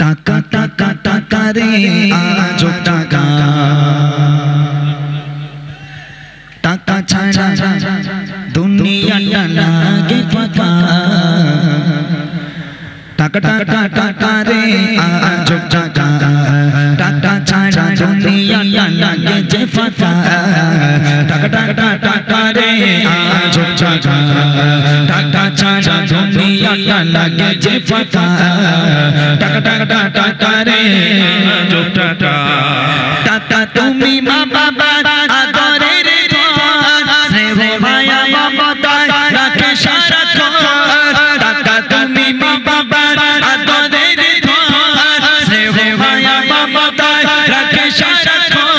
টাকা টাকা টাকা রে আজ টাকা টাকা ছাড়া দুনিয়াটা লাগে ফাঁকা টাকা টাকা টাকা রে আজ টাকা টাকা ছাড়া দুনিয়াটা লাগে যে ফাঁকা টাকা টাকা টাকা রে আজ টাকা টাকা ছাড়া দুনিয়াটা লাগে যে ফাঁকা টাকা টাকা টাকা রে আজ টাকা টাকা তুমি মা বাবা আদরের ধন স্নেহ মায়া মমতা রাখে সারাক্ষণ টাকা তুমি মা বাবা আদরের ধন স্নেহ মায়া মমতা রাখে সারাক্ষণ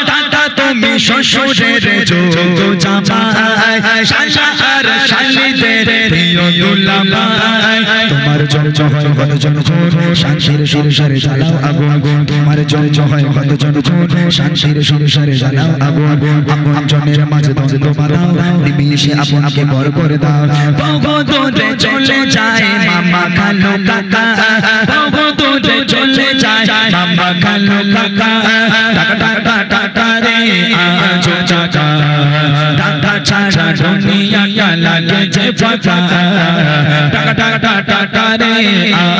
টাকা তুমি শ্বশুরের যোগ্য জামাই শালা আর শালিদের প্রিয় দুলাভাই তোমার জন্য হয় কত জন শান্তির সংসারে জ্বালাও আগুন তোমার জন্য হয় কত জন শান্তির সংসারে জ্বালাও আগুন আপন জনের মাঝে দ্বন্দ্ব বাঁধাও নিমিষে আপনকে বর করে দাও বহু দূরে চলে যায় মামা খালু কাকা বহু দূরে চলে যায় মামা খালু কাকা টাকা টাকা টাকা রে আজ টাকা টাকা ছাড়া দুনিয়াটা লাগে যে ফাঁকা টাকা টাকা টাকা রে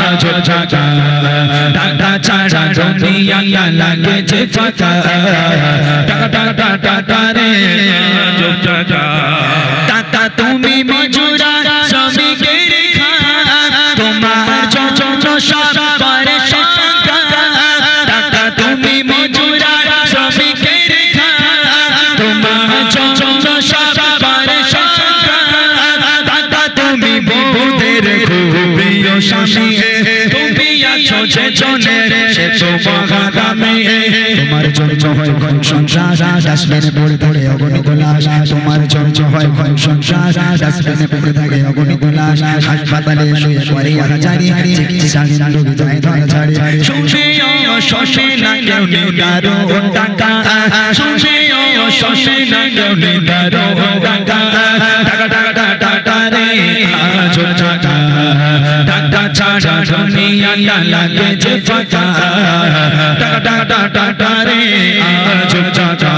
আজ টাকা টাকা ছাড়া দুনিয়াটা লাগে যে ফাঁকা টাকা টাকা টাকা রে আজ টাকা টাকা তুমি মজুরা শ্রমিকের খান তোমার জন্য সব করে সংখ্যা টাকা তুমি মজুরা শ্রমিকের খান তোমার জন্য সব করে সংখ্যা টাকা তুমি বহুদের খুব প্রিয় স্বামী তুমি আছো যে জনের সে তো মহাদামে তোমার জন্য হয় ঘন সংসার ডাস্টবিনে পড়ে পড়ে অগণিত লাশ তোমার জন্য হয় ঘন সংসার ডাস্টবিনে পড়ে থাকে অগণিত লাশ হাসপাতালে শুয়ে পড়ে হাজারি চিকিৎসাহীন রোগী যায় ধরা ছাড়ে শুনেও শোষে না কেউ নিদারো টাকা শুনেও শোষে না কেউ নিদারো টাকা টাকা টাকা টাকা রে আজ টাকা টাকা ছাড়া দুনিয়াটা লাগে যে ফাঁকা টাকা টাকা টাকা রে আজ টাকা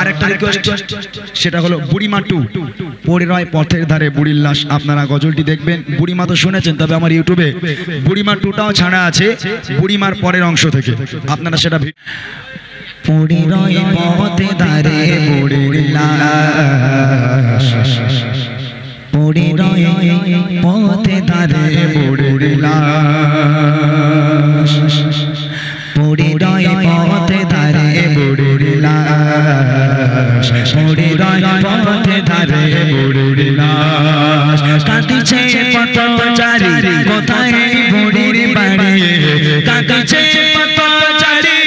আরেকটা রিকোয়েস্ট সেটা হলো বুড়িমা 2 পড়ে রয় পথের ধারে বুড়ির লাশ আপনারা গজলটি দেখবেন বুড়িমা তো শুনেছেন তবে আমার ইউটিউবে বুড়িমা 2টাও ছাড়া আছে বুড়িমার পরের অংশ থেকে আপনারা সেটা পড়ে রয় পথের ধারে বুড়ির লাশ পড়ে রয় পথের ধারে বুড়ির লাশ পড়ে রয় পথের ধারে বুড়ির লাশ পড়ে রয় পথের ধারে বুড়ির লাশ কাঁদিছে পথচারী কোথায় বুড়ির বাড়ি কাঁদিছে পথচারী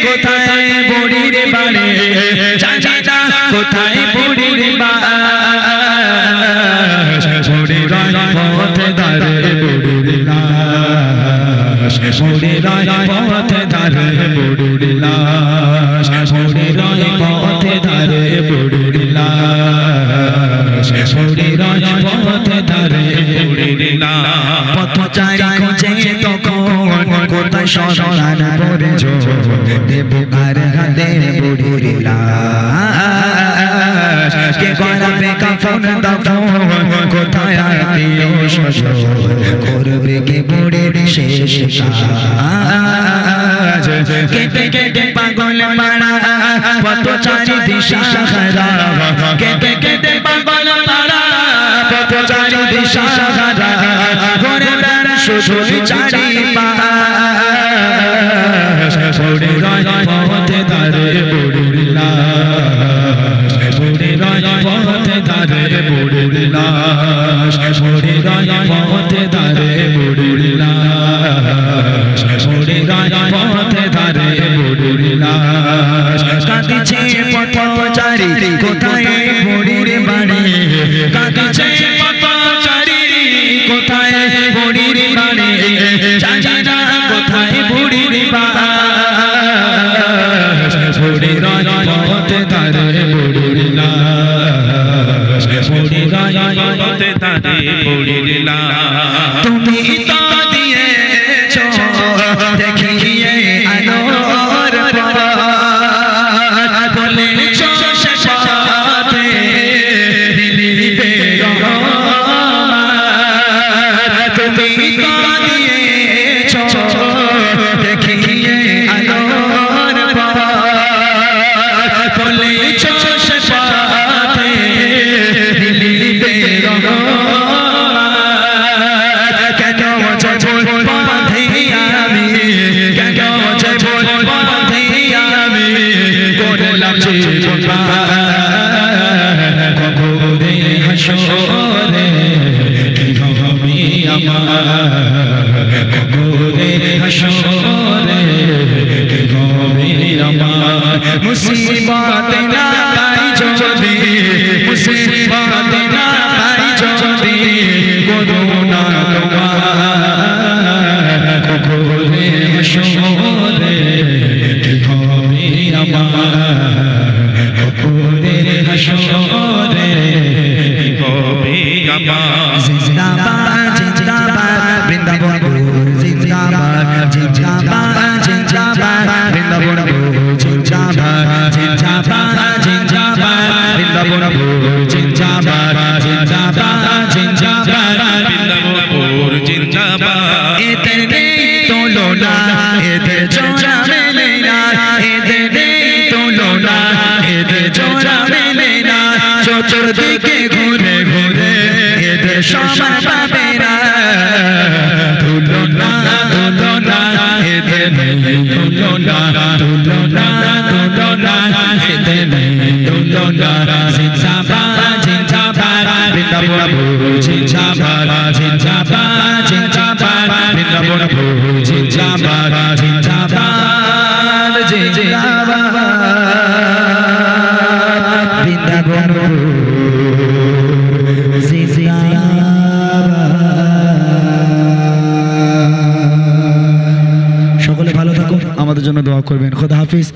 কোথায় বুড়ির বাড়ি জানি না কোথায় বুড়ির বাড়ি পড়ে রয় পথের ধারে বুড়ির লাশ পড়ে রয় পথের ধারে বুড়ির লাশ পড়ে রয় পথের ধারে বুড়ির লাশ পড়ে রয় পথের ধারে বুড়ির লাশ পথচারী খোঁজে তখন কোথায় শ্মশান পড়ে দেব আর হাতে বুড়ির লাশ কে করাবে কাফন দাফন কোথায় আত্মীয় স্বজন করবে কে বুড়ির শেষ কাজ কেটে কেটে পাগল পাড়া পথচারী দিশা হারা কেটে কেটে পাগল পাড়া পথচারী দিশা হারা ঘরে বেড়া শুধু চারি পাশ পড়ে রয় পথের ধারে বুড়ির লাশ পড়ে রয় পথের ধারে বুড়ির লাশ পড়ে রয় পথের ধারে বুড়ির লাশ পড়ে রয় পথের ধারে বুড়ির লাশ কাঁদিছে পথচারী কোথায় বুড়ির বাড়ি কাঁদিছে পথচারী কোথায় বুড়ির বাড়ি জানি না কোথায় বুড়ির বাড়ি পড়ে রয় পথের ধারে বুড়ির লাশ পড়ে রয় পথের ধারে বুড়ির লাশ তুমি তো আমার কবরে হাসরে কি হবে আমার মুসিবত না পাই যদি মুসিবত না পাই যদি করুণা তোমার কবরে হাসরে কি হবে আমার কবরে হাসরে কি হবে আমার জিন্দাবাদ জিন্দাবাদ বৃন্দাবন জিন্দাবাদ জিন্দাবাদ জিন্দাবাদ বৃন্দাবন জিন্দাবাদ জিন্দাবাদ জিন্দাবাদ বৃন্দাবন জিন্দাবাদ জিন্দাবাদ জিন্দাবাদ বৃন্দাবন জিন্দাবাদ এদের নেই তুলনা এদের জোড়া মেলে না এদের নেই তুলনা এদের জোড়া মেলে না চতুর্দিকে ঘুরে ঘুরে এদের সমান পাবে না তুলনা তুলনা এদের নেই তুলনা তুলনা তুলনা এদের নেই তুলনা জিন্দাবাদ জিন্দাবাদ বৃন্দাবন জিন্দাবাদ জিন্দাবাদ জিন্দাবাদ বৃন্দাবন জিন্দাবাদ জিন্দাবাদ জিন্দাবাদ বৃন্দাবন সকলে ভালো থাকুন আমাদের জন্য দোয়া করবেন খোদা হাফিজ।